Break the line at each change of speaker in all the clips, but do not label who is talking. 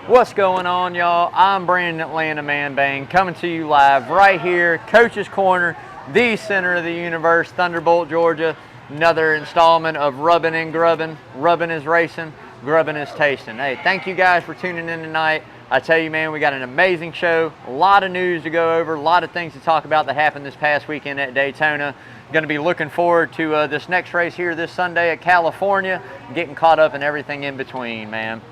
What's going on, y'all? I'm Brandon Atlanta Man Bang coming to you live right here, Coach's Corner, the center of the universe, Thunderbolt, Georgia. Another installment of Rubbin' and Grubbin'. Rubbin' is racing, grubbin' is tasting. Hey, thank you guys for tuning in tonight. I tell you, man, we got an amazing show, a lot of news to go over, a lot of things to talk about that happened this past weekend at Daytona. Going to be looking forward to this next race here this Sunday at California, getting caught up in everything in between, man.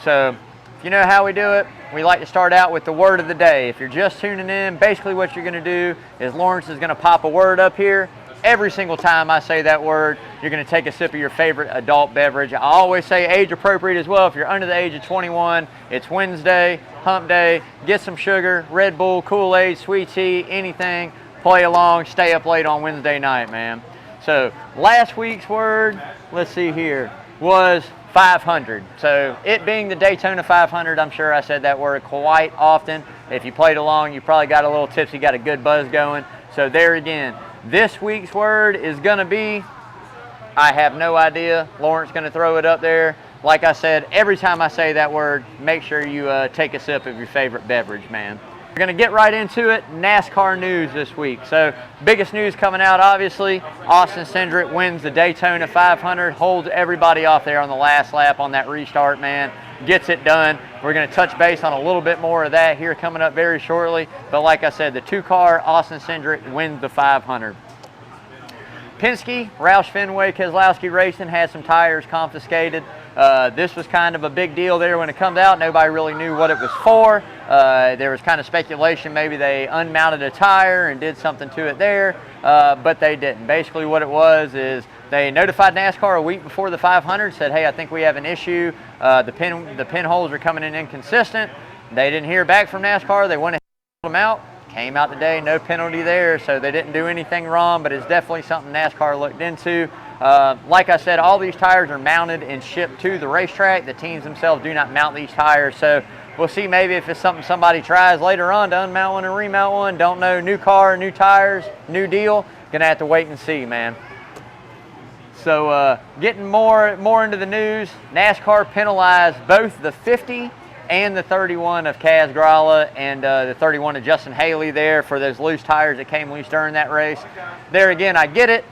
So, if you know how we do it, we like to start out with the word of the day. If you're just tuning in, basically what you're going to do is Lawrence is going to pop a word up here. Every single time I say that word, you're going to take a sip of your favorite adult beverage. I always say age appropriate as well. If you're under the age of 21, it's Wednesday, hump day, get some sugar, Red Bull, Kool-Aid, sweet tea, anything. Play along, stay up late on Wednesday night, man. So last week's word, let's see here, was 500. So it being the Daytona 500, I'm sure I said that word quite often. If you played along, you probably got a little tipsy, got a good buzz going. So there again, this week's word is going to be, I have no idea. Lawrence going to throw it up there. Like I said, every time I say that word, make sure you take a sip of your favorite beverage, man. We're going to get right into it. NASCAR news this week. So biggest news coming out, obviously, Austin Cendrick wins the Daytona 500, holds everybody off there on the last lap on that restart, man. Gets it done. We're going to touch base on a little bit more of that here coming up very shortly. But like I said, the two-car Austin Cendrick wins the 500. Penske, Roush Fenway, Keselowski Racing had some tires confiscated. This was kind of a big deal there when it comes out. Nobody really knew what it was for. There was kind of speculation maybe they unmounted a tire and did something to it there, but they didn't. Basically what it was is they notified NASCAR a week before the 500, said, hey, I think we have an issue. The pinholes are coming in inconsistent. They didn't hear back from NASCAR. They went ahead and pulled them out. Came out today, no penalty there, so they didn't do anything wrong, but it's definitely something NASCAR looked into. Like I said, all these tires are mounted and shipped to the racetrack. The teams themselves do not mount these tires, so we'll see maybe if it's something somebody tries later on to unmount one and remount one. Don't know. New car, new tires, new deal. Gonna have to wait and see, man. So getting more into the news, NASCAR penalized both the 50 and the 31 of Kaz Grala and the 31 of Justin Haley there for those loose tires that came loose during that race. There again, I get it.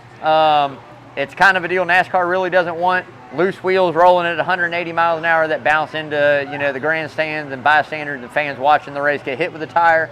It's kind of a deal NASCAR really doesn't want loose wheels rolling at 180 miles an hour that bounce into, you know, the grandstands and bystanders and fans watching the race get hit with a tire.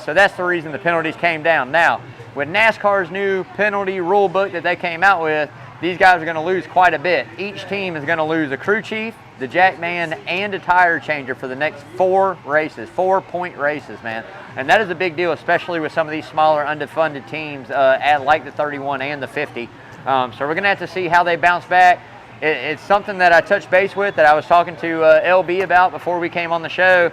So that's the reason the penalties came down. Now, with NASCAR's new penalty rule book that they came out with, these guys are going to lose quite a bit. Each team is going to lose a crew chief, the jack man, and a tire changer for the next 4 races, 4-point races, man. And that is a big deal, especially with some of these smaller underfunded teams like the 31 and the 50. So we're going to have to see how they bounce back. It's something that I touched base with, that I was talking to LB about before we came on the show.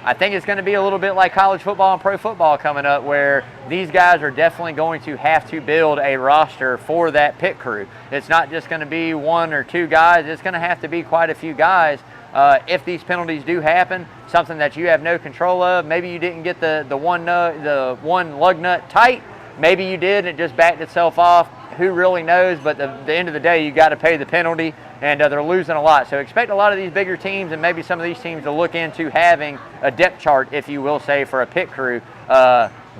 I think it's going to be a little bit like college football and pro football coming up, where these guys are definitely going to have to build a roster for that pit crew. It's not just going to be 1 or 2 guys. It's going to have to be quite a few guys. If these penalties do happen, something that you have no control of, maybe you didn't get the one lug nut tight. Maybe you did, and it just backed itself off. Who really knows? But at the end of the day, you got to pay the penalty, and they're losing a lot. So expect a lot of these bigger teams and maybe some of these teams to look into having a depth chart, if you will say, for a pit crew,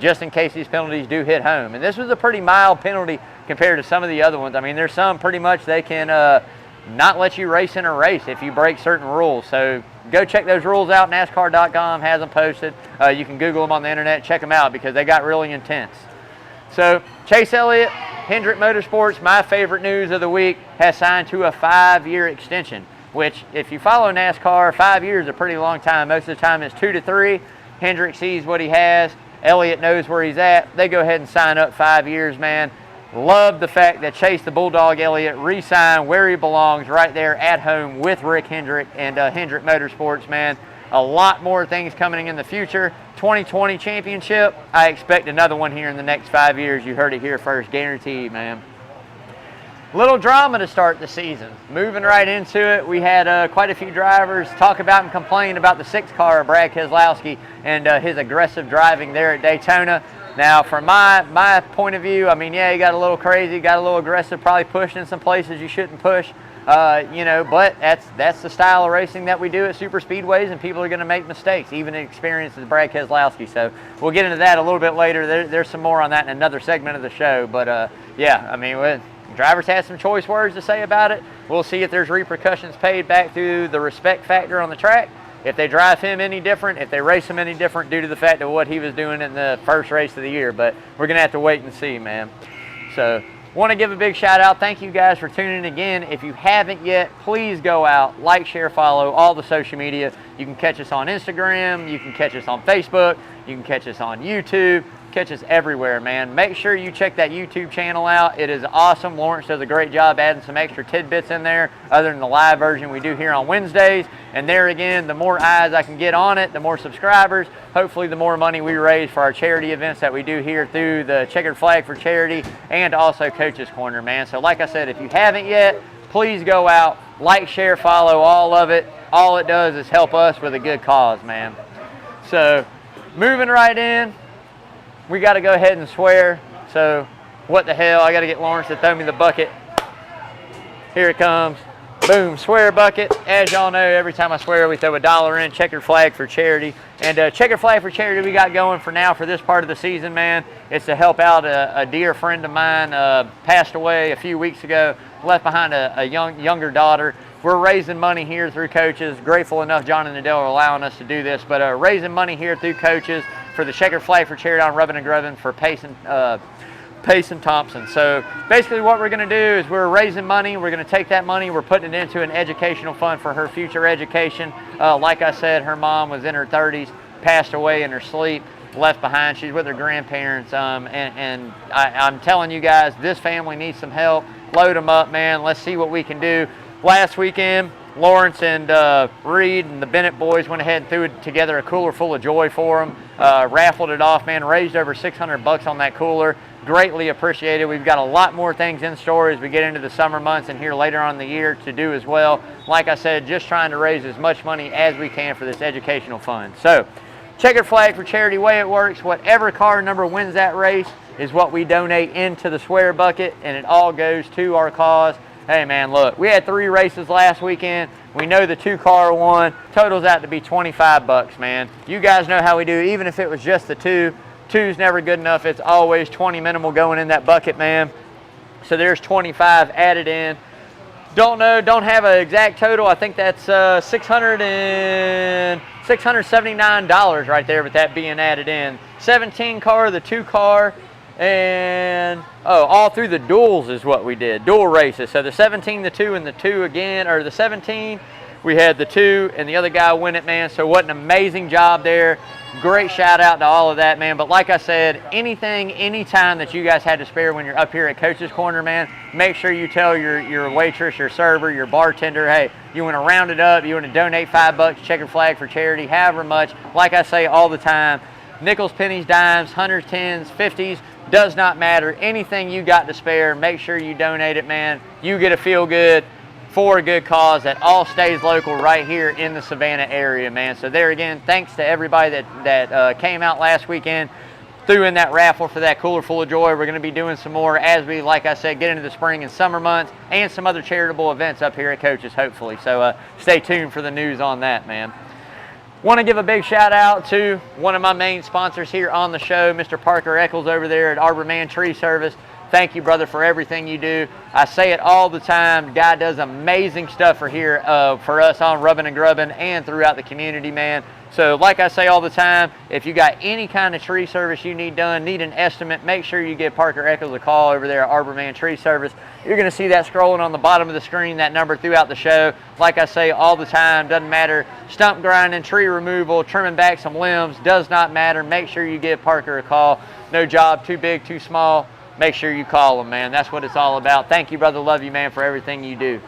just in case these penalties do hit home. And this was a pretty mild penalty compared to some of the other ones. I mean, there's some pretty much they can not let you race in a race if you break certain rules. So go check those rules out. NASCAR.com has them posted. You can Google them on the internet, check them out, because they got really intense. So Chase Elliott, Hendrick Motorsports, my favorite news of the week, has signed to a 5-year extension, which if you follow NASCAR, 5 years is a pretty long time. Most of the time it's 2 to 3. Hendrick sees what he has. Elliott knows where he's at. They go ahead and sign up 5 years, man. Love the fact that Chase the Bulldog Elliott re-signed where he belongs, right there at home with Rick Hendrick and Hendrick Motorsports, man. A lot more things coming in the future. 2020 championship, I expect another one here in the next 5 years. You heard it here first, guaranteed, man. Little drama to start the season. Moving right into it, we had quite a few drivers talk about and complain about the 6-car of Brad Keselowski and his aggressive driving there at Daytona. Now, from my point of view, I mean, yeah, he got a little crazy, got a little aggressive, probably pushed in some places you shouldn't push. You know, but that's the style of racing that we do at super speedways, and people are going to make mistakes, even experienced as Brad Keselowski. So we'll get into that a little bit later. There's some more on that in another segment of the show. But yeah, I mean, drivers had some choice words to say about it. We'll see if there's repercussions paid back through the respect factor on the track. If they drive him any different, if they race him any different due to the fact of what he was doing in the first race of the year. But we're going to have to wait and see, man. So want to give a big shout out. Thank you guys for tuning in again. If you haven't yet, please go out, like, share, follow all the social media. You can catch us on Instagram. You can catch us on Facebook. You can catch us on YouTube. Catch us everywhere, man. Make sure you check that YouTube channel out. It is awesome. Lawrence does a great job adding some extra tidbits in there other than the live version we do here on Wednesdays. And there again, the more eyes I can get on it, the more subscribers, hopefully the more money we raise for our charity events that we do here through the Checkered Flag for Charity and also Coach's Corner, man. So like I said, if you haven't yet, please go out, like, share, follow all of it. All it does is help us with a good cause, man. So moving right in, we got to go ahead and swear. So what the hell, I got to get Lawrence to throw me the bucket. Here it comes. Boom, swear bucket. As y'all know, every time I swear, we throw $1 in, Checkered Flag for Charity. And Checkered Flag for Charity we got going for now for this part of the season, man. It's to help out a dear friend of mine, passed away a few weeks ago, left behind a younger daughter. We're raising money here through Coaches. Grateful enough John and Adele are allowing us to do this, but raising money here through Coaches for the Checkered Flag for Charity on Rubbin and Grubbin for Pace and Thompson. So basically what we're going to do is we're raising money. We're going to take that money. We're putting it into an educational fund for her future education. Like I said, her mom was in her 30s, passed away in her sleep, left behind. She's with her grandparents. And I'm telling you guys, this family needs some help. Load them up, man. Let's see what we can do. Last weekend, Lawrence and Reed and the Bennett boys went ahead and threw together a cooler full of joy for them. Raffled it off, man. Raised over $600 on that cooler. Greatly appreciated. We've got a lot more things in store as we get into the summer months and here later on in the year to do as well. Like I said, just trying to raise as much money as we can for this educational fund. So, Checkered Flag for Charity, way it works, whatever car number wins that race is what we donate into the swear bucket, and it all goes to our cause. Hey man, look, we had 3 races last weekend. We know the 2-car won. Totals out to be $25, man. You guys know how we do. Even if it was just the 2, 2's never good enough. It's always 20 minimal going in that bucket, man. So there's 25 added in. Don't know, don't have an exact total. I think that's $679 right there with that being added in. 17 car, the 2-car, and all through the duels is what we did, dual races. So the 17, the 2, and the 2 again, or the 17, we had the 2 and the other guy win it, man. So what an amazing job there. Great shout out to all of that, man. But like I said, anytime that you guys had to spare when you're up here at Coach's Corner, man, make sure you tell your waitress, your server, your bartender, hey, you want to round it up, you want to donate $5, Checkered Flag for Charity, however much. Like I say all the time, nickels, pennies, dimes, hundreds, tens, 50s, does not matter. Anything you got to spare, make sure you donate it, man. You get to feel good for a good cause that all stays local right here in the Savannah area, man. So there again, thanks to everybody that came out last weekend, threw in that raffle for that cooler full of joy. We're going to be doing some more as we, like I said, get into the spring and summer months and some other charitable events up here at Coaches, hopefully. So stay tuned for the news on that, man. Want to give a big shout out to one of my main sponsors here on the show, Mr. Parker Eccles over there at Arborman Tree Service. Thank you, brother, for everything you do. I say it all the time. The guy does amazing stuff for us on Rubbin and Grubbin and throughout the community, man. So like I say all the time, if you got any kind of tree service you need done, need an estimate, make sure you give Parker Eccles a call over there at Arborman Tree Service. You're going to see that scrolling on the bottom of the screen, that number throughout the show. Like I say all the time, doesn't matter. Stump grinding, tree removal, trimming back some limbs, does not matter. Make sure you give Parker a call. No job too big, too small. Make sure you call him, man. That's what it's all about. Thank you, brother. Love you, man, for everything you do.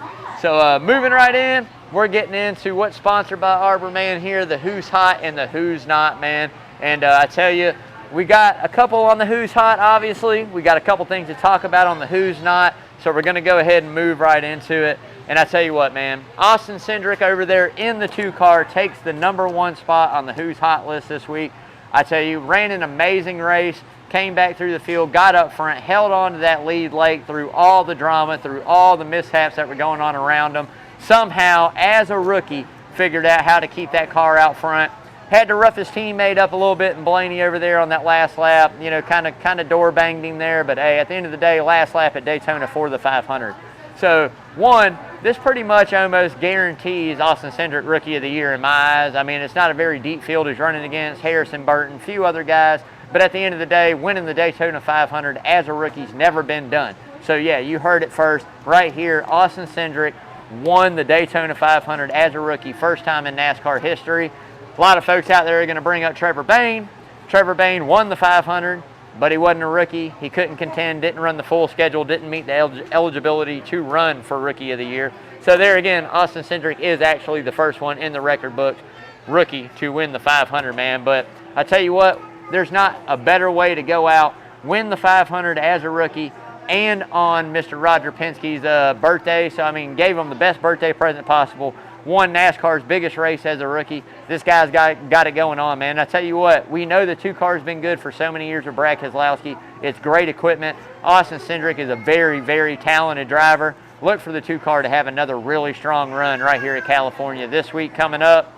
So moving right in, we're getting into what's sponsored by Arborman here, the Who's Hot and the Who's Not, man. And I tell you, we got a couple on the Who's Hot, obviously. We got a couple things to talk about on the Who's Not. So we're going to go ahead and move right into it. And I tell you what, man, Austin Sendrick over there in the 2-car takes the #1 spot on the Who's Hot list this week. I tell you, ran an amazing race. came back through the field, got up front, held on to that lead late through all the drama, through all the mishaps that were going on around him. Somehow, as a rookie, figured out how to keep that car out front. Had to rough his teammate up a little bit in Blaney over there on that last lap. You know, kind of door banged him there. But hey, at the end of the day, last lap at Daytona for the 500. So one, this pretty much almost guarantees Austin Cendrick Rookie of the Year in my eyes. I mean, it's not a very deep field he's running against. Harrison Burton, a few other guys. But at the end of the day, winning the Daytona 500 as a rookie's never been done. So yeah, you heard it first right here. Austin Cendrick won the Daytona 500 as a rookie, first time in NASCAR history. A lot of folks out there are going to bring up Trevor Bayne. Trevor Bayne won the 500, but he wasn't a rookie. He couldn't contend, didn't run the full schedule, didn't meet the eligibility to run for Rookie of the Year. So there again, Austin Cendrick is actually the first one in the record books, rookie, to win the 500, man. But I tell you what, there's not a better way to go out, win the 500 as a rookie, and on Mr. Roger Penske's birthday. So, I mean, gave him the best birthday present possible. Won NASCAR's biggest race as a rookie. This guy's got it going on, man. I tell you what, we know the two cars been good for so many years with Brad Keselowski. It's great equipment. Austin Cendrick is a very, very talented driver. Look for the two car to have another really strong run right here at California this week coming up.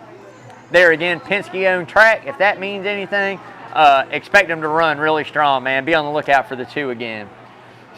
There again, Penske-owned track. If that means anything, expect them to run really strong, man. Be on the lookout for the two again.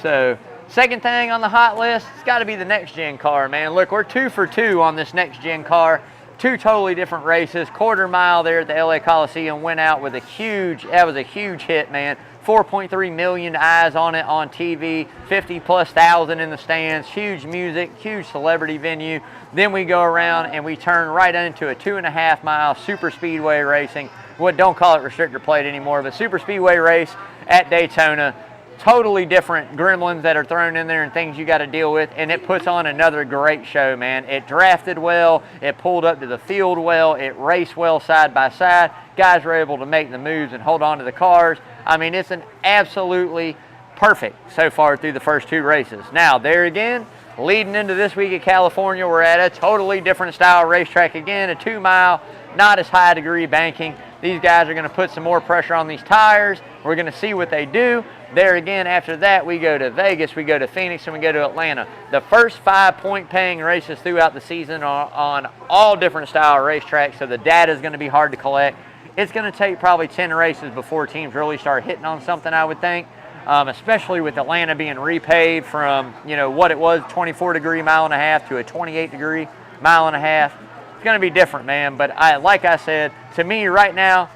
So, second thing on the hot list, it's got to be the next-gen car, man. Look, we're 2 for 2 on this next-gen car. Two totally different races. Quarter mile there at the LA Coliseum went out with a huge hit, man. 4.3 million eyes on it on TV, 50+ thousand in the stands, huge music, huge celebrity venue. Then we go around and we turn right into a 2.5 mile super speedway racing. Well, don't call it restrictor plate anymore, but super speedway race at Daytona. Totally different gremlins that are thrown in there and things you got to deal with, and it puts on another great show, man. It drafted well, it pulled up to the field well, it raced well side by side. Guys were able to make the moves and hold on to the cars. I mean, it's an absolutely perfect so far through the first two races. Now, there again, leading into this week at California, we're at a totally different style racetrack again, a 2 mile, not as high degree banking. These guys are going to put some more pressure on these tires. We're going to see what they do. There again, after that, we go to Vegas, we go to Phoenix, and we go to Atlanta. The first 5-point paying races throughout the season are on all different style racetracks, so the data is going to be hard to collect. It's going to take probably 10 races before teams really start hitting on something, I would think, especially with Atlanta being repaved from, you know, what it was, 24-degree mile and a half to a 28-degree mile and a half. It's going to be different, man, but like I said, to me right now,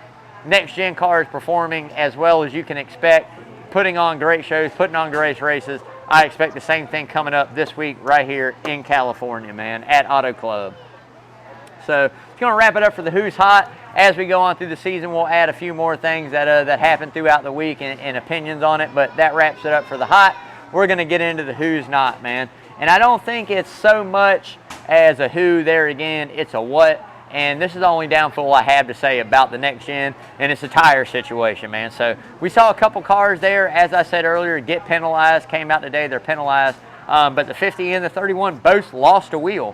next-gen car is performing as well as you can expect, putting on great shows, putting on great races. I expect the same thing coming up this week right here in California, man, at Auto Club. So it's going to wrap it up for the Who's Hot. As we go on through the season, we'll add a few more things that happen throughout the week and opinions on it, but that wraps it up for the Hot. We're going to get into the Who's Not, man. And I don't think it's so much as a who there again, it's a what. And this is the only downfall I have to say about the next gen, and it's a tire situation, man. So we saw a couple cars there, as I said earlier, get penalized, came out today, they're penalized. But the 50 and the 31 both lost a wheel,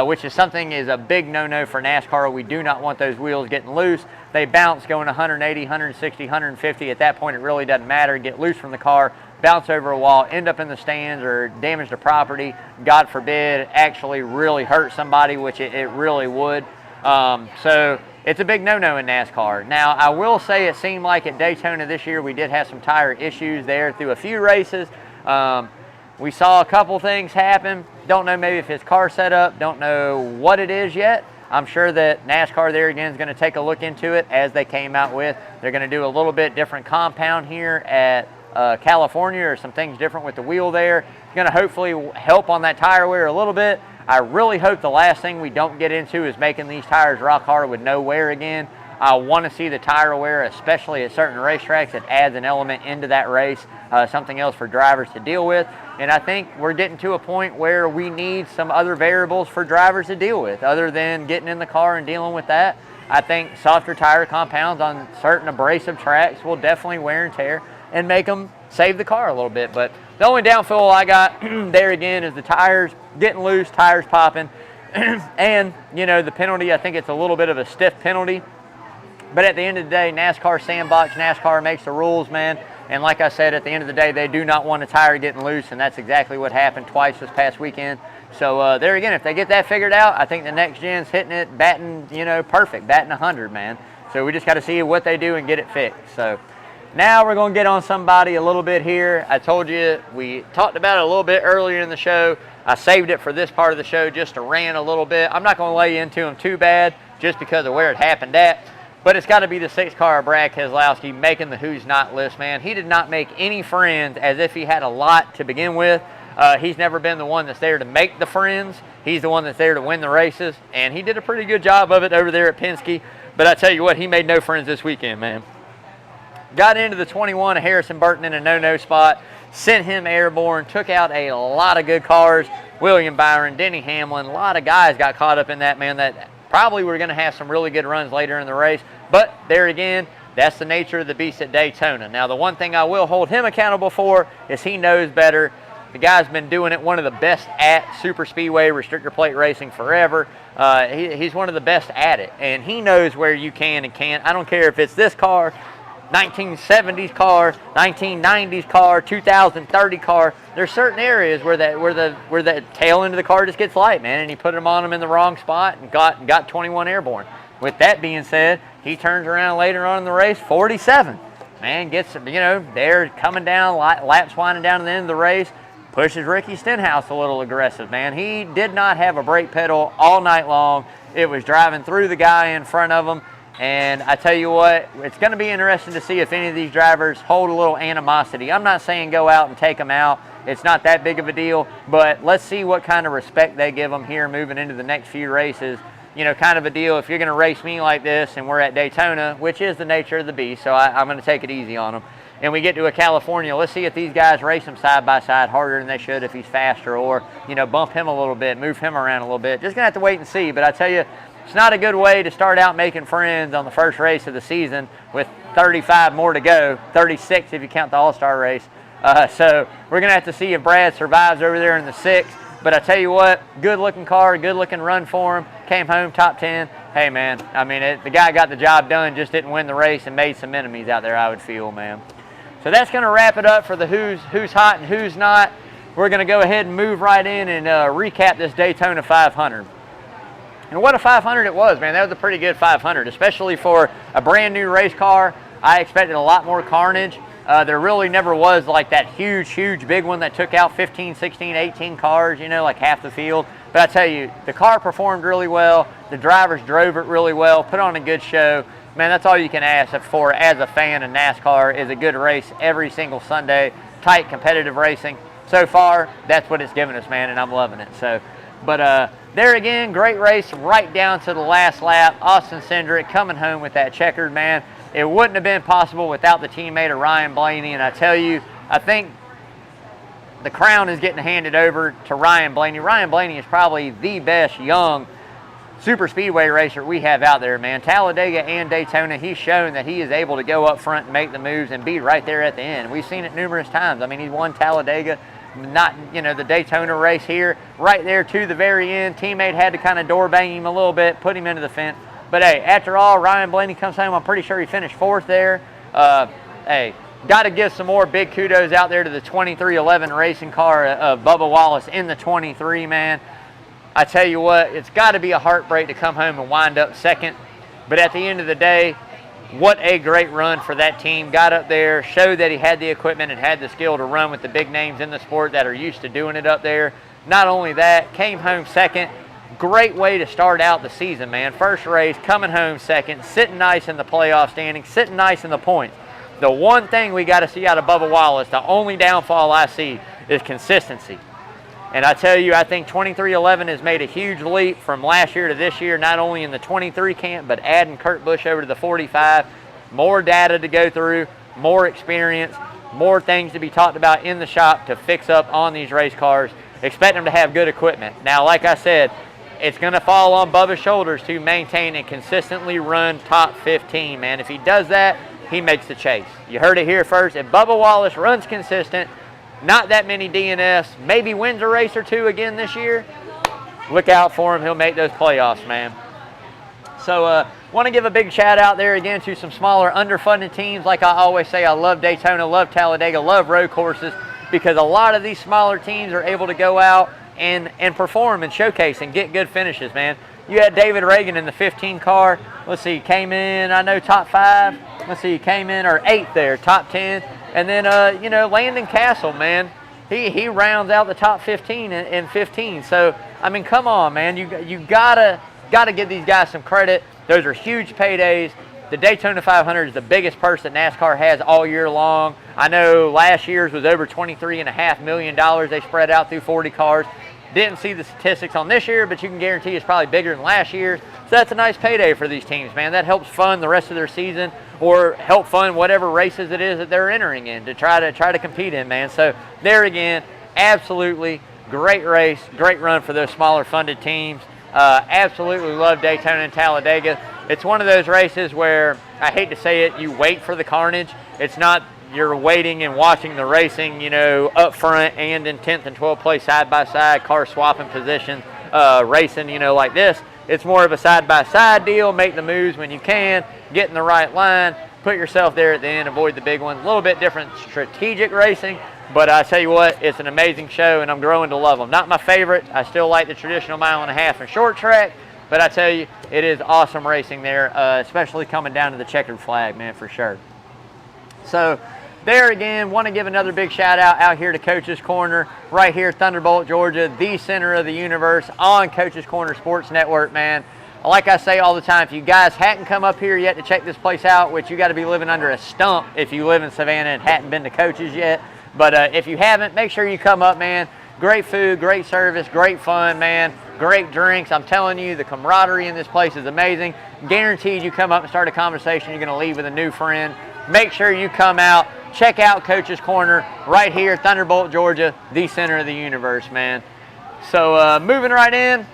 which is a big no-no for NASCAR. We do not want those wheels getting loose. They bounce going 180, 160, 150. At that point, it really doesn't matter. Get loose from the car, bounce over a wall, end up in the stands or damage the property. God forbid, actually really hurt somebody, which it really would. So it's a big no-no in NASCAR. Now, I will say it seemed like at Daytona this year we did have some tire issues there through a few races. We saw a couple things happen. Don't know maybe if it's car setup. Don't know what it is yet. I'm sure that NASCAR there again is going to take a look into it as they came out with. They're going to do a little bit different compound here at California, or some things different with the wheel there. It's going to hopefully help on that tire wear a little bit. I really hope the last thing we don't get into is making these tires rock hard with no wear again. I want to see the tire wear, especially at certain racetracks. It adds an element into that race, something else for drivers to deal with. And I think we're getting to a point where we need some other variables for drivers to deal with, other than getting in the car and dealing with that. I think softer tire compounds on certain abrasive tracks will definitely wear and tear and make them save the car a little bit. But the only downfall I got there again is the tires getting loose, tires popping, and, you know, the penalty. I think it's a little bit of a stiff penalty. But at the end of the day, NASCAR sandbox, NASCAR makes the rules, man. And like I said, at the end of the day, they do not want a tire getting loose, and that's exactly what happened twice this past weekend. So there again, if they get that figured out, I think the next gen's hitting it, batting, perfect, batting 100, man. So we just got to see what they do and get it fixed. So now we're going to get on somebody a little bit here. I told you, we talked about it a little bit earlier in the show. I saved it for this part of the show just to rant a little bit. I'm not going to lay into him too bad just because of where it happened at. But it's got to be the 6 car of Brad Keselowski making the who's not list, man. He did not make any friends as if he had a lot to begin with. He's never been the one that's there to make the friends. He's the one that's there to win the races. And he did a pretty good job of it over there at Penske. But I tell you what, he made no friends this weekend, man. Got into the 21 of Harrison Burton in a no-no spot. Sent him airborne. Took out a lot of good cars. William Byron, Denny Hamlin. A lot of guys got caught up in that, man, that probably we're going to have some really good runs later in the race. But there again, that's the nature of the beast at Daytona. Now, the one thing I will hold him accountable for is he knows better. The guy's been doing it, one of the best at super speedway restrictor plate racing forever. He's one of the best at it, and he knows where you can and can't. I don't care if it's this car, 1970s car, 1990s car, 2030 car. There's certain areas where the tail end of the car just gets light, man, and he put them on him in the wrong spot and got 21 airborne. With that being said, he turns around later on in the race, 47. Man, gets, they're coming down, laps winding down to the end of the race, pushes Ricky Stenhouse a little aggressive, man. He did not have a brake pedal all night long. It was driving through the guy in front of him. And I tell you what, it's going to be interesting to see if any of these drivers hold a little animosity. I'm not saying go out and take them out. It's not that big of a deal. But let's see what kind of respect they give them here moving into the next few races. Kind of a deal. If you're going to race me like this and we're at Daytona, which is the nature of the beast, so I'm going to take it easy on them. And we get to a California, let's see if these guys race him side by side harder than they should if he's faster, or, bump him a little bit, move him around a little bit. Just going to have to wait and see. But I tell you, it's not a good way to start out making friends on the first race of the season with 35 more to go, 36 if you count the All-Star race. So we're going to have to see if Brad survives over there in the 6th. But I tell you what, good-looking car, good-looking run for him. Came home top 10. Hey, man, the guy got the job done, just didn't win the race and made some enemies out there, I would feel, man. So that's going to wrap it up for the who's hot and who's not. We're going to go ahead and move right in and recap this Daytona 500. And what a 500 it was, man. That was a pretty good 500, especially for a brand new race car. I expected a lot more carnage. There really never was like that huge big one that took out 15, 16, 18 cars, like half the field. But I tell you, the car performed really well. The drivers drove it really well, put on a good show. Man, that's all you can ask for as a fan of NASCAR is a good race every single Sunday, tight competitive racing. So far, that's what it's given us, man, and I'm loving it. So, but there again, great race right down to the last lap. Austin Cendrick coming home with that checkered, man. It wouldn't have been possible without the teammate of Ryan Blaney, and I tell you, I think the crown is getting handed over to Ryan Blaney. Ryan Blaney is probably the best young super speedway racer we have out there, man. Talladega and Daytona, he's shown that he is able to go up front and make the moves and be right there at the end. We've seen it numerous times. He won Talladega, not, the Daytona race here, right there to the very end. Teammate had to kind of door bang him a little bit, put him into the fence. But hey, after all, Ryan Blaney comes home. I'm pretty sure he finished 4th there. Hey, got to give some more big kudos out there to the 2311 racing car of Bubba Wallace in the 23, man. I tell you what, it's got to be a heartbreak to come home and wind up 2nd. But at the end of the day, what a great run for that team. Got up there, showed that he had the equipment and had the skill to run with the big names in the sport that are used to doing it up there. Not only that, came home 2nd. Great way to start out the season, man. First race, coming home 2nd, sitting nice in the playoff standings, sitting nice in the points. The one thing we got to see out of Bubba Wallace, the only downfall I see, is consistency. And I tell you, I think 2311 has made a huge leap from last year to this year, not only in the 23 camp, but adding Kurt Busch over to the 45. More data to go through, more experience, more things to be talked about in the shop to fix up on these race cars. Expect them to have good equipment. Now, like I said, it's going to fall on Bubba's shoulders to maintain and consistently run top 15, man. If he does that, he makes the chase. You heard it here first. If Bubba Wallace runs consistent, not that many DNFs, maybe wins a race or two again this year, look out for him. He'll make those playoffs, man. So want to give a big shout out there again to some smaller underfunded teams. Like I always say, I love Daytona, love Talladega, love road courses, because a lot of these smaller teams are able to go out and perform and showcase and get good finishes, man. You had David Reagan in the 15 car. Let's see, came in, I know, top 5. Let's see, came in, or 8th there, top 10. And then, you know, Landon Castle, man, he rounds out the top 15 in 15. So, I mean, come on, man. You gotta give these guys some credit. Those are huge paydays. The Daytona 500 is the biggest purse that NASCAR has all year long. I know last year's was over $23.5 million they spread out through 40 cars. Didn't see the statistics on this year, but you can guarantee it's probably bigger than last year's. So that's a nice payday for these teams, man. That helps fund the rest of their season, or help fund whatever races it is that they're entering in to try to compete in, man. So there again, absolutely great race, great run for those smaller funded teams. Absolutely love Daytona and Talladega. It's one of those races where, I hate to say it, you wait for the carnage. It's not you're waiting and watching the racing, you know, up front and in 10th and 12th place side by side, car swapping positions, racing, you know, like this. It's more of a side by side deal. Make the moves when you can, get in the right line, put yourself there at the end, avoid the big ones. A little bit different strategic racing, but I tell you what, it's an amazing show, and I'm growing to love them. Not my favorite. I still like the traditional 1.5 miles and short track, but I tell you, it is awesome racing there, especially coming down to the checkered flag, man, for sure. So there again, want to give another big shout out here to Coach's Corner, right here, Thunderbolt, Georgia, the center of the universe on Coach's Corner Sports Network, man. Like I say all the time, if you guys hadn't come up here yet to check this place out, which you got to be living under a stump if you live in Savannah and hadn't been to Coach's yet, but if you haven't, make sure you come up, man. Great food, great service, great fun, man. Great drinks. I'm telling you, the camaraderie in this place is amazing. Guaranteed you come up and start a conversation, you're going to leave with a new friend. Make sure you come out. Check out Coach's Corner right here, Thunderbolt, Georgia, the center of the universe, man. So moving right in,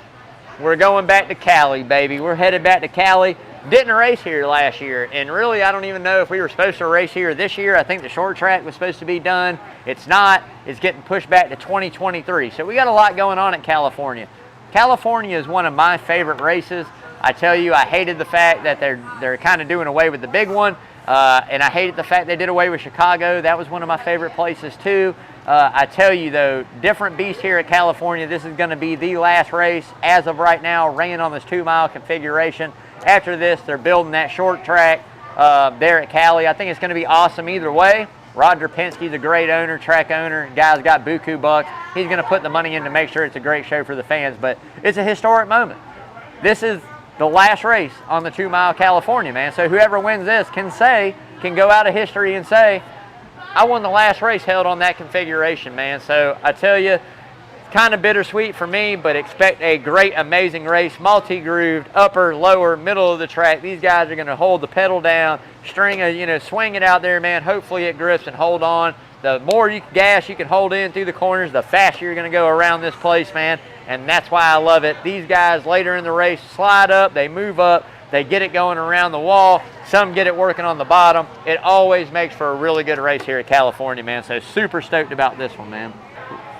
we're going back to Cali, baby. We're headed back to Cali. Didn't race here last year, and really I don't even know if we were supposed to race here this year. I think the short track was supposed to be done. It's not. It's getting pushed back to 2023. So we got a lot going on in California. California is one of my favorite races. I tell you, I hated the fact that they're kind of doing away with the big one. And I hated the fact they did away with Chicago. That was one of my favorite places too. I tell you though, different beast here at California. This is going to be the last race as of right now, ran on this 2-mile configuration. After this, they're building that short track there at Cali. I think it's going to be awesome either way. Roger Penske's a great owner, track owner. Guy's got buku bucks. He's going to put the money in to make sure it's a great show for the fans. But it's a historic moment. This is the last race on the 2-mile California, man. So whoever wins this can go out of history and say, I won the last race held on that configuration, man. So I tell you, it's kind of bittersweet for me, but expect a great, amazing race. Multi-grooved, upper, lower, middle of the track. These guys are going to hold the pedal down, swing it out there, man. Hopefully it grips and hold on. The more gas you can hold in through the corners, the faster you're going to go around this place, man. And that's why I love it. These guys later in the race slide up, they move up, they get it going around the wall. Some get it working on the bottom. It always makes for a really good race here at California, man. So super stoked about this one, man.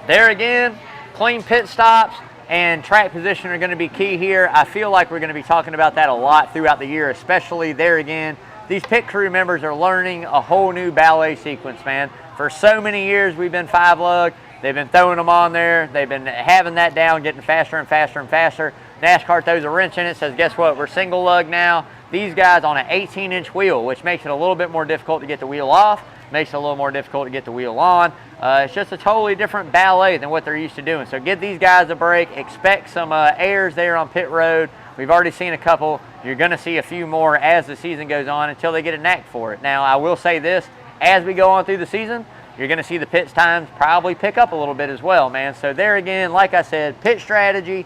There again, clean pit stops and track position are going to be key here. I feel like we're going to be talking about that a lot throughout the year, especially there again. These pit crew members are learning a whole new ballet sequence, man. For so many years, we've been 5-lug. They've been throwing them on there. They've been having that down, getting faster and faster and faster. NASCAR throws a wrench in it, says, guess what? We're single lug now. These guys on an 18-inch wheel, which makes it a little bit more difficult to get the wheel off, makes it a little more difficult to get the wheel on. It's just a totally different ballet than what they're used to doing. So give these guys a break. Expect some airs there on pit road. We've already seen a couple. You're going to see a few more as the season goes on until they get a knack for it. Now, I will say this, as we go on through the season, you're going to see the pit times probably pick up a little bit as well, man. So there again, like I said, pit strategy,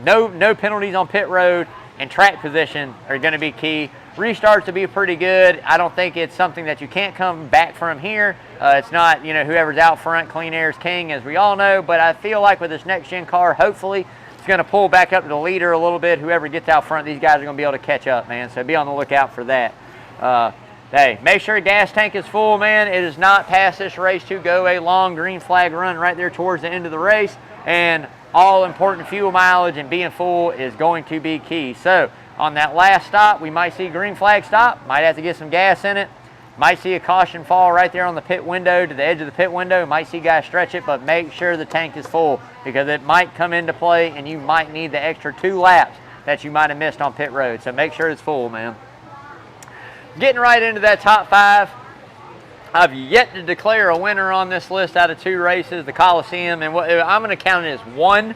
no penalties on pit road, and track position are going to be key. Restarts to be pretty good. I don't think it's something that you can't come back from here. It's not, whoever's out front, clean air is king, as we all know. But I feel like with this next-gen car, hopefully, it's going to pull back up to the leader a little bit. Whoever gets out front, these guys are going to be able to catch up, man. So be on the lookout for that. Hey, make sure your gas tank is full, man. It is not past this race to go a long green flag run right there towards the end of the race. And all important fuel mileage and being full is going to be key. So on that last stop, we might see green flag stop, might have to get some gas in it, might see a caution fall right there on the pit window, to the edge of the pit window, might see guys stretch it, but make sure the tank is full because it might come into play and you might need the extra 2 laps that you might have missed on pit road. So make sure it's full, man. Getting right into that top 5. I've yet to declare a winner on this list out of 2 races, the Coliseum, and I'm going to count it as 1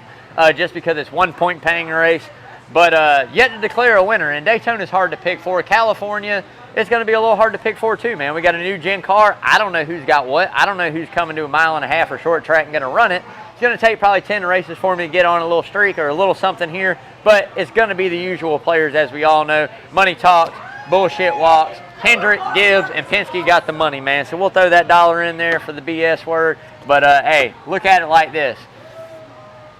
just because it's 1 point paying race. But yet to declare a winner, and Daytona is hard to pick for. California, it's going to be a little hard to pick for too, man. We got a new gen car. I don't know who's got what. I don't know who's coming to a 1.5 mile or short track and going to run it. It's going to take probably 10 races for me to get on a little streak or a little something here, but it's going to be the usual players, as we all know. Money talks, bullshit walks. Hendrick, Gibbs, and Penske got the money, man. So we'll throw that dollar in there for the BS word. But, hey, look at it like this.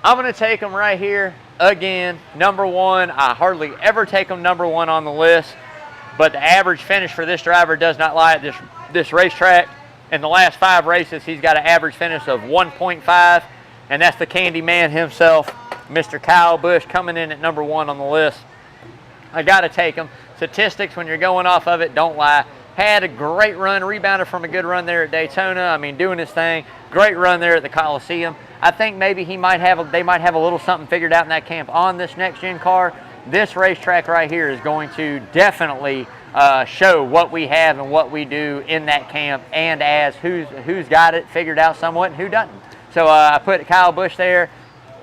I'm going to take them right here again. Number 1. I hardly ever take them number 1 on the list. But the average finish for this driver does not lie at this racetrack. In the last 5 races, he's got an average finish of 1.5. And that's the candy man himself, Mr. Kyle Busch, coming in at number 1 on the list. I got to take him. Statistics, when you're going off of it, don't lie. Had a great run, rebounded from a good run there at Daytona. I mean, doing his thing. Great run there at the Coliseum. I think maybe they might have a little something figured out in that camp on this next-gen car. This racetrack right here is going to definitely show what we have and what we do in that camp, and as who's got it figured out somewhat and who doesn't. So I put Kyle Busch there.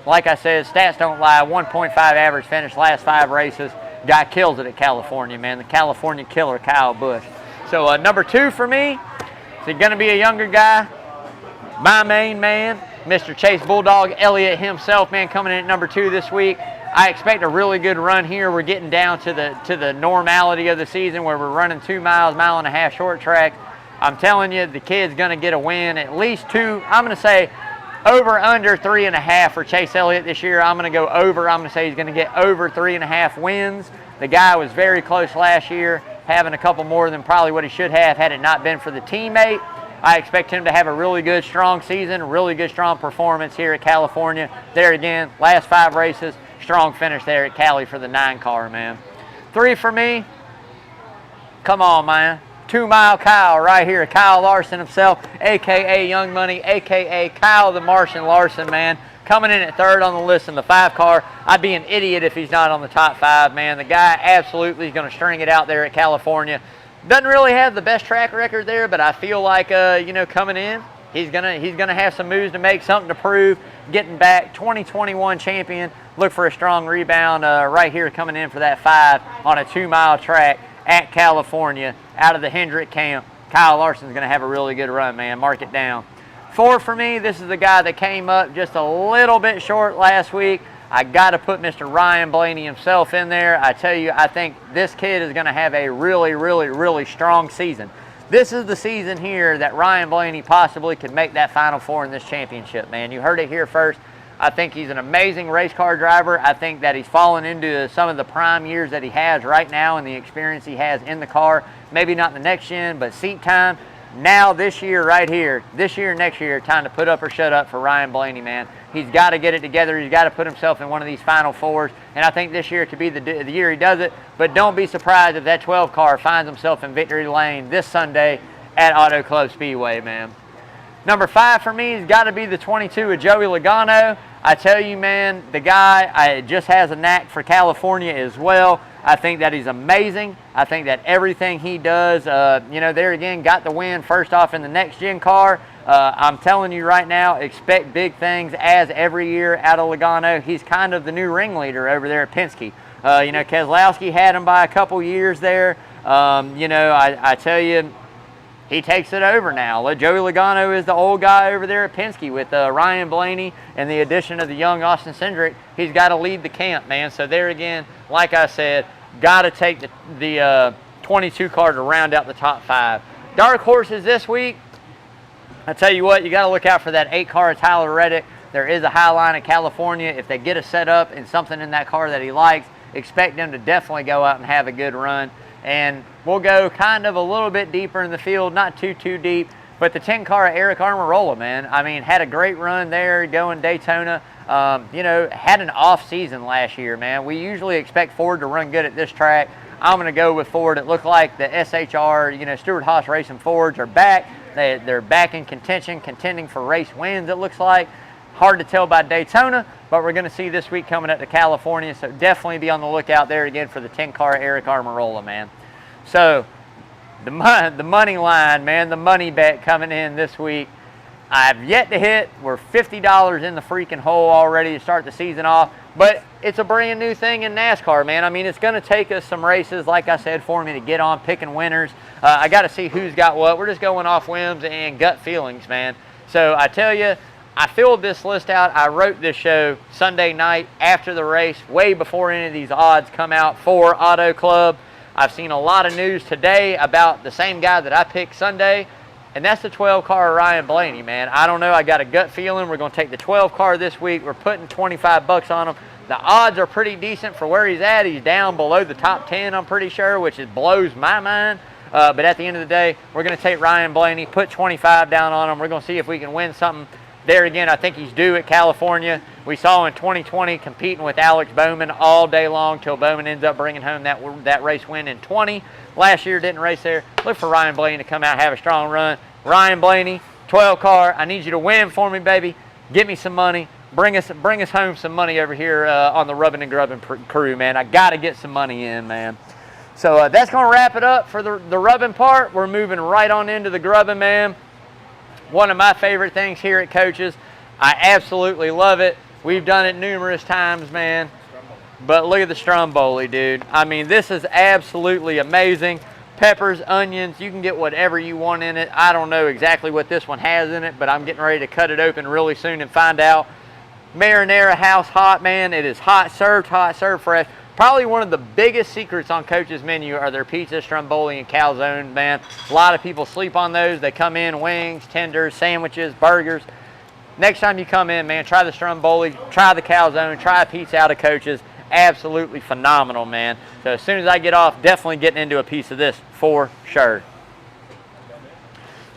Like I said, stats don't lie. 1.5 average finish last 5 races. Guy kills it at California, man. The California killer, Kyle Busch. So number 2 for me, is it going to be a younger guy? My main man, Mr. Chase Bulldog Elliott himself, man, coming in at number 2 this week. I expect a really good run here. We're getting down to the normality of the season where we're running 2 miles, 1.5 mile short track. I'm telling you, the kid's going to get a win, at least 2. I'm going to say over under 3.5 for Chase Elliott this year. I'm going to go over. I'm going to say he's going to get over 3.5 wins. The guy was very close last year, having a couple more than probably what he should have had it not been for the teammate. I expect him to have a really good, strong season, really good, strong performance here at California. There again, last 5 races, strong finish there at Cali for the 9 car, man. 3 for me. Come on, man. 2 Mile Kyle right here, Kyle Larson himself, a.k.a. Young Money, a.k.a. Kyle the Martian Larson, man. Coming in at 3rd on the list in the 5 car. I'd be an idiot if he's not on the top 5, man. The guy absolutely is going to string it out there at California. Doesn't really have the best track record there, but I feel like, coming in, he's gonna have some moves to make, something to prove. Getting back, 2021 champion. Look for a strong rebound right here coming in for that 5 on a 2 mile track at California out of the Hendrick camp. Kyle Larson's going to have a really good run, man. Mark it down. 4 for me, this is the guy that came up just a little bit short last week. I got to put Mr. Ryan Blaney himself in there. I tell you, I think this kid is going to have a really, really, really strong season. This is the season here that Ryan Blaney possibly could make that Final Four in this championship, man. You heard it here first. I think he's an amazing race car driver. I think that he's fallen into some of the prime years that he has right now and the experience he has in the car. Maybe not the next gen, but seat time. Now this year right here, this year, next year, time to put up or shut up for Ryan Blaney, man. He's got to get it together. He's got to put himself in one of these Final Fours, and I think this year could be the year he does it. But don't be surprised if that 12 car finds himself in victory lane this Sunday at Auto Club Speedway, man. Number 5 for me has got to be the 22 of Joey Logano. I tell you, man, the guy just has a knack for California as well. I think that he's amazing. I think that everything he does, there again, got the win first off in the next-gen car. I'm telling you right now, expect big things as every year out of Logano. He's kind of the new ringleader over there at Penske. Keselowski had him by a couple years there. I tell you, he takes it over now. Joey Logano is the old guy over there at Penske with Ryan Blaney and the addition of the young Austin Cendrick. He's got to lead the camp, man. So there again, like I said, got to take the 22 car to round out the top 5. Dark horses this week, I tell you what, you got to look out for that 8 car of Tyler Reddick. There is a high line in California. If they get a setup and something in that car that he likes, expect them to definitely go out and have a good run. And we'll go kind of a little bit deeper in the field, not too deep. But the 10 car of Eric Almirola, man, I mean, had a great run there going Daytona. You know, had an off season last year, man. We usually expect Ford to run good at this track. I'm going to go with Ford. It looked like the SHR, you know, Stewart-Haas Racing Fords are back. They're back in contention, contending for race wins, it looks like. Hard to tell by Daytona, but we're going to see this week coming up to California, so definitely be on the lookout there again for the 10-car Eric Almirola, man. So, the money line, man, the money bet coming in this week. I've yet to hit. We're $50 in the freaking hole already to start the season off, but it's a brand new thing in NASCAR, man. I mean, it's going to take us some races, like I said, for me to get on picking winners. I got to see who's got what. We're just going off whims and gut feelings, man. So, I tell you, I filled this list out. I wrote this show Sunday night after the race, way before any of these odds come out for Auto Club. I've seen a lot of news today about the same guy that I picked Sunday, and that's the 12-car Ryan Blaney, man. I don't know. I got a gut feeling we're going to take the 12-car this week. We're putting 25 bucks on him. The odds are pretty decent for where he's at. He's down below the top 10, I'm pretty sure, which blows my mind. But at the end of the day, we're going to take Ryan Blaney, put 25 down on him. We're going to see if we can win something. There again, I think he's due at California. We saw in 2020 competing with Alex Bowman all day long till Bowman ends up bringing home that race win in 20. Last year didn't race there. Look for Ryan Blaney to come out and have a strong run. Ryan Blaney, 12-car. I need you to win for me, baby. Get me some money. Bring us home some money over here on the Rubbing and Grubbing crew, man. I got to get some money in, man. So that's going to wrap it up for the rubbing part. We're moving right on into the grubbing, man. One of my favorite things here at Coaches. I absolutely love it. We've done it numerous times, man. But look at the stromboli, dude. I mean, this is absolutely amazing. Peppers, onions, you can get whatever you want in it. I don't know exactly what this one has in it, but I'm getting ready to cut it open really soon and find out. Marinara house hot, man. It is hot served fresh. Probably one of the biggest secrets on Coach's menu are their pizza, stromboli, and calzone, man. A lot of people sleep on those. They come in wings, tenders, sandwiches, burgers. Next time you come in, man, try the stromboli, try the calzone, try a pizza out of Coach's. Absolutely phenomenal, man. So as soon as I get off, definitely getting into a piece of this for sure.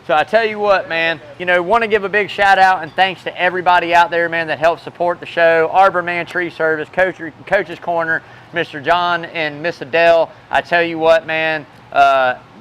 So I tell you what, man, you know, want to give a big shout out and thanks to everybody out there, man, that helps support the show. Arbor Man Tree Service, Coach's Corner, Mr. John and Miss Adele. I tell you what, man,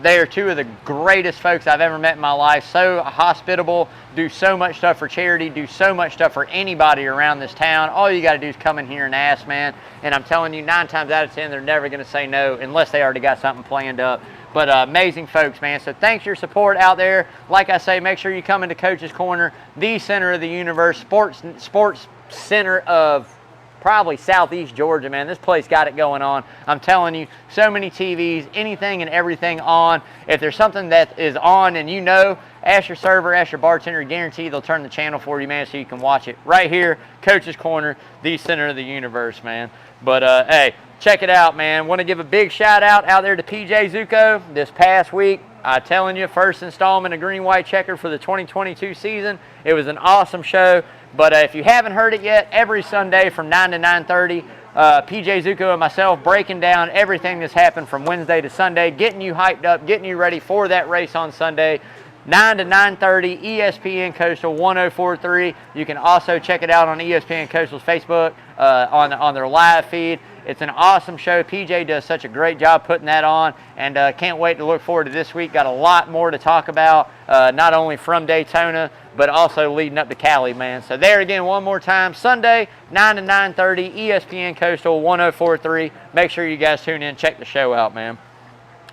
they are two of the greatest folks I've ever met in my life. So hospitable, do so much stuff for charity, do so much stuff for anybody around this town. All you got to do is come in here and ask, man. And I'm telling you, 9 times out of 10, they're never going to say no unless they already got something planned up. But amazing folks, man. So thanks for your support out there. Like I say, make sure you come into Coach's Corner, the center of the universe, sports center of probably Southeast Georgia, man. This place got it going on. I'm telling you, so many TVs, anything and everything on. If there's something that is on and you know, ask your server, ask your bartender, guarantee they'll turn the channel for you, man, so you can watch it right here, Coach's Corner, the center of the universe, man. But, hey, check it out, man. Want to give a big shout out there to PJ Zuko this past week. I'm telling you, first installment of Green White Checker for the 2022 season. It was an awesome show. But if you haven't heard it yet, every Sunday from 9 to 9:30, PJ Zuko and myself breaking down everything that's happened from Wednesday to Sunday, getting you hyped up, getting you ready for that race on Sunday. 9 to 9:30, ESPN Coastal 104.3. You can also check it out on ESPN Coastal's Facebook on their live feed. It's an awesome show. PJ does such a great job putting that on, and can't wait to look forward to this week. Got a lot more to talk about, not only from Daytona, but also leading up to Cali, man. So there again, one more time, Sunday, 9 to 9:30, ESPN Coastal 104.3. Make sure you guys tune in, check the show out, man.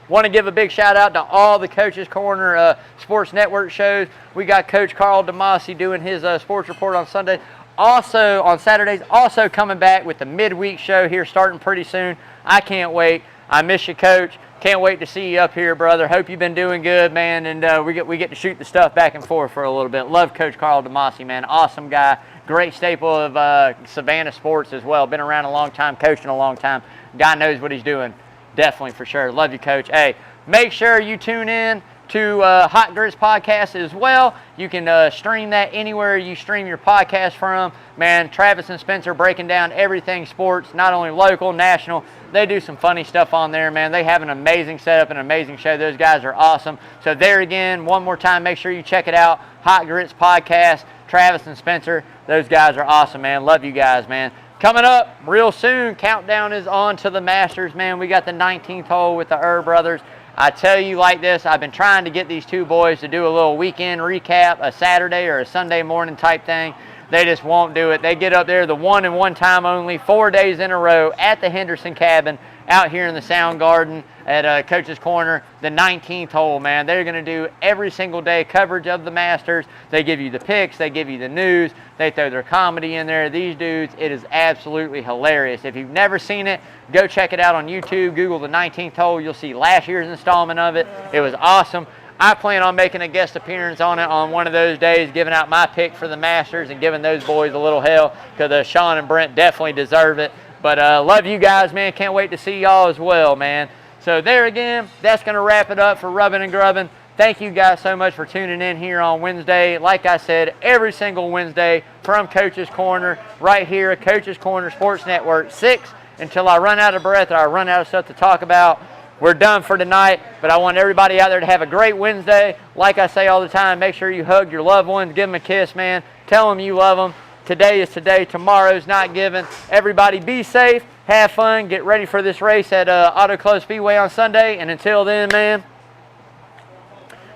Want to give a big shout out to all the Coach's Corner Sports Network shows. We got Coach Carl DeMasi doing his sports report on Sunday. Also on Saturdays, also coming back with the midweek show here starting pretty soon. I can't wait. I miss you, Coach. Can't wait to see you up here, brother. Hope you've been doing good, man. And we get to shoot the stuff back and forth for a little bit. Love Coach Carl DeMasi, man. Awesome guy. Great staple of Savannah sports as well. Been around a long time, coaching a long time. Guy knows what he's doing. Definitely, for sure. Love you, Coach. Hey, make sure you tune in to Hot Grits Podcast as well. You can stream that anywhere you stream your podcast from. Man, Travis and Spencer breaking down everything sports, not only local, national. They do some funny stuff on there, man. They have an amazing setup, an amazing show. Those guys are awesome. So there again, one more time, make sure you check it out. Hot Grits Podcast, Travis and Spencer. Those guys are awesome, man. Love you guys, man. Coming up real soon, countdown is on to the Masters, man. We got the 19th hole with the brothers. I tell you like this, I've been trying to get these two boys to do a little weekend recap, a Saturday or a Sunday morning type thing. They just won't do it. They get up there the one and one time only, 4 days in a row at the Henderson cabin out here in the Sound Garden at Coach's Corner, the 19th hole, man. They're going to do every single day coverage of the Masters. They give you the picks. They give you the news. They throw their comedy in there. These dudes, it is absolutely hilarious. If you've never seen it, go check it out on YouTube. Google the 19th hole. You'll see last year's installment of it. It was awesome. I plan on making a guest appearance on it on one of those days, giving out my pick for the Masters and giving those boys a little hell, because Sean and Brent definitely deserve it. But love you guys, man. Can't wait to see y'all as well, man. So there again, that's going to wrap it up for Rubbin' and Grubbin'. Thank you guys so much for tuning in here on Wednesday. Like I said, every single Wednesday from Coach's Corner, right here at Coach's Corner Sports Network, 6 until I run out of breath or I run out of stuff to talk about. We're done for tonight, but I want everybody out there to have a great Wednesday. Like I say all the time, make sure you hug your loved ones, give them a kiss, man. Tell them you love them. Today is today, tomorrow's not given. Everybody be safe, have fun, get ready for this race at Auto Club Speedway on Sunday. And until then, man,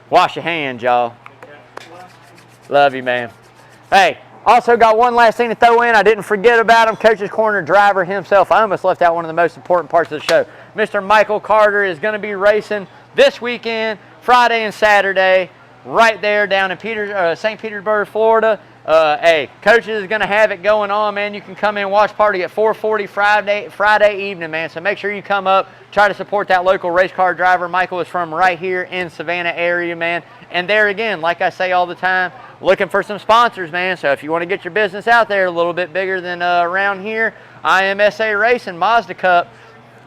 wash your hands, y'all. Love you, man. Hey, also got one last thing to throw in. I didn't forget about him. Coach's Corner driver himself. I almost left out one of the most important parts of the show. Mr. Michael Carter is going to be racing this weekend, Friday and Saturday, right there down in St. Petersburg, Florida. Hey, Coaches is going to have it going on, man. You can come in and watch party at 4:40 Friday evening, man. So make sure you come up, try to support that local race car driver. Michael is from right here in Savannah area, man. And there again, like I say all the time, looking for some sponsors, man. So if you want to get your business out there a little bit bigger than around here, IMSA Racing, Mazda Cup,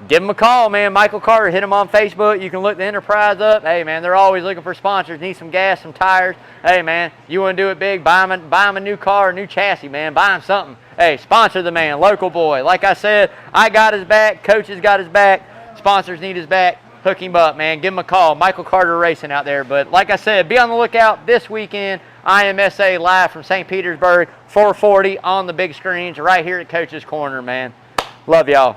give them a call, man. Michael Carter, hit him on Facebook. You can look the enterprise up. Hey, man, they're always looking for sponsors. Need some gas, some tires. Hey, man, you want to do it big, buy him a new car, a new chassis, man. Buy him something. Hey, sponsor the man, local boy. Like I said, I got his back. Coaches got his back. Sponsors need his back. Hook him up, man. Give him a call. Michael Carter Racing out there. But like I said, be on the lookout this weekend. IMSA live from St. Petersburg, 4:40 on the big screens right here at Coach's Corner, man. Love y'all.